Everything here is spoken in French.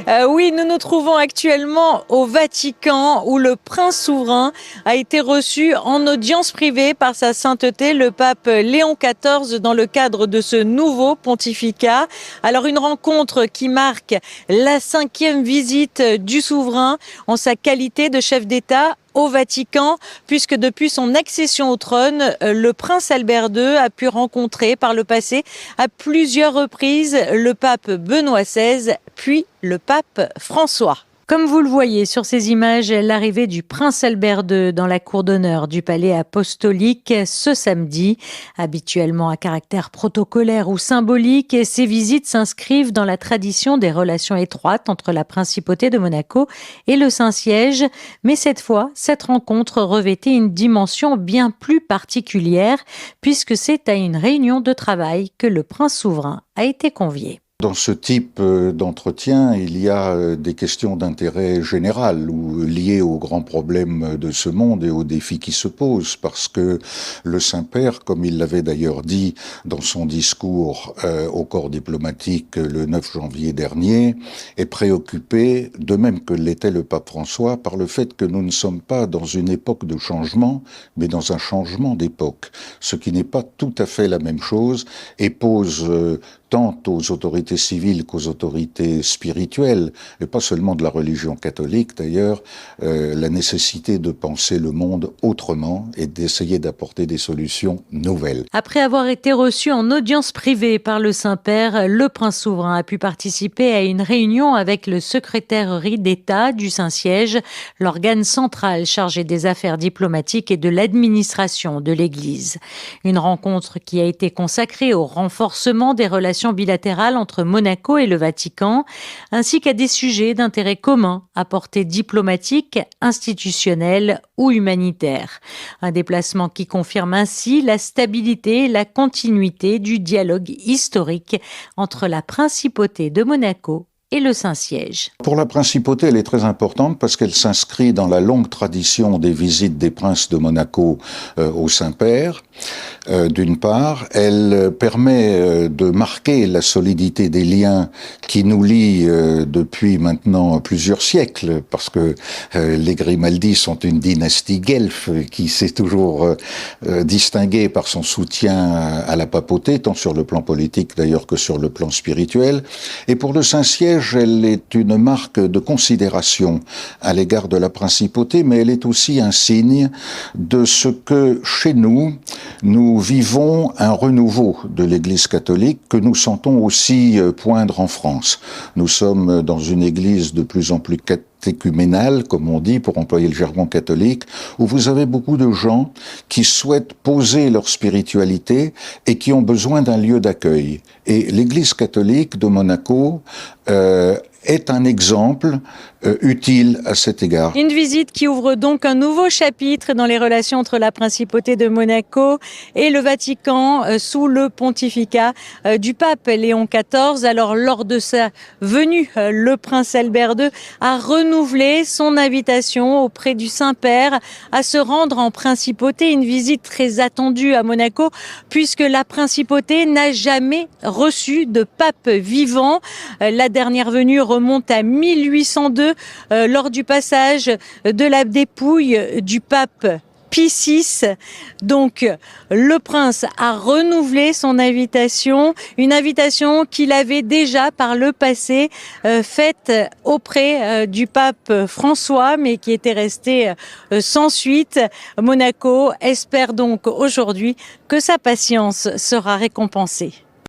Oui, nous nous trouvons actuellement au Vatican où le prince souverain a été reçu en audience privée par sa sainteté, le pape Léon XIV, dans le cadre de ce nouveau pontificat. Alors une rencontre qui marque la 5e visite du souverain en sa qualité de chef d'État au Vatican, puisque depuis son accession au trône, le prince Albert II a pu rencontrer par le passé à plusieurs reprises le pape Benoît XVI, puis le pape François. Comme vous le voyez sur ces images, l'arrivée du prince Albert II dans la cour d'honneur du palais apostolique ce samedi. Habituellement à caractère protocolaire ou symbolique, ces visites s'inscrivent dans la tradition des relations étroites entre la principauté de Monaco et le Saint-Siège. Mais cette fois, cette rencontre revêtait une dimension bien plus particulière puisque c'est à une réunion de travail que le prince souverain a été convié. Dans ce type d'entretien, il y a des questions d'intérêt général ou liées aux grands problèmes de ce monde et aux défis qui se posent, parce que le Saint-Père, comme il l'avait d'ailleurs dit dans son discours au corps diplomatique le 9 janvier dernier, est préoccupé, de même que l'était le pape François, par le fait que nous ne sommes pas dans une époque de changement, mais dans un changement d'époque, ce qui n'est pas tout à fait la même chose et pose tant aux autorités civiles qu'aux autorités spirituelles, et pas seulement de la religion catholique d'ailleurs, la nécessité de penser le monde autrement et d'essayer d'apporter des solutions nouvelles. Après avoir été reçu en audience privée par le Saint-Père, le prince souverain a pu participer à une réunion avec le secrétaire d'État du Saint-Siège, l'organe central chargé des affaires diplomatiques et de l'administration de l'Église. Une rencontre qui a été consacrée au renforcement des relations bilatérales entre Monaco et le Vatican, ainsi qu'à des sujets d'intérêt commun à portée diplomatique, institutionnelle ou humanitaire. Un déplacement qui confirme ainsi la stabilité et la continuité du dialogue historique entre la principauté de Monaco et le Saint-Siège. Pour la principauté, elle est très importante parce qu'elle s'inscrit dans la longue tradition des visites des princes de Monaco au Saint-Père. D'une part, elle permet de marquer la solidité des liens qui nous lient depuis maintenant plusieurs siècles, parce que les Grimaldi sont une dynastie guelfe qui s'est toujours distinguée par son soutien à la papauté, tant sur le plan politique d'ailleurs que sur le plan spirituel. Et pour le Saint-Siège, elle est une marque de considération à l'égard de la principauté, mais elle est aussi un signe de ce que, chez nous, nous vivons un renouveau de l'Église catholique que nous sentons aussi poindre en France. Nous sommes dans une Église de plus en plus catéchuménale, comme on dit, pour employer le jargon catholique, où vous avez beaucoup de gens qui souhaitent poser leur spiritualité et qui ont besoin d'un lieu d'accueil. Et l'Église catholique de Monaco est un exemple utile à cet égard. Une visite qui ouvre donc un nouveau chapitre dans les relations entre la principauté de Monaco et le Vatican sous le pontificat du pape Léon XIV. Alors lors de sa venue, le prince Albert II a renouvelé son invitation auprès du Saint-Père à se rendre en principauté, une visite très attendue à Monaco puisque la principauté n'a jamais reçu de pape vivant. La dernière venue remonte à 1802 lors du passage de la dépouille du pape Pie VI. Donc, le prince a renouvelé son invitation, une invitation qu'il avait déjà par le passé faite auprès du pape François, mais qui était restée sans suite. Monaco espère donc aujourd'hui que sa patience sera récompensée.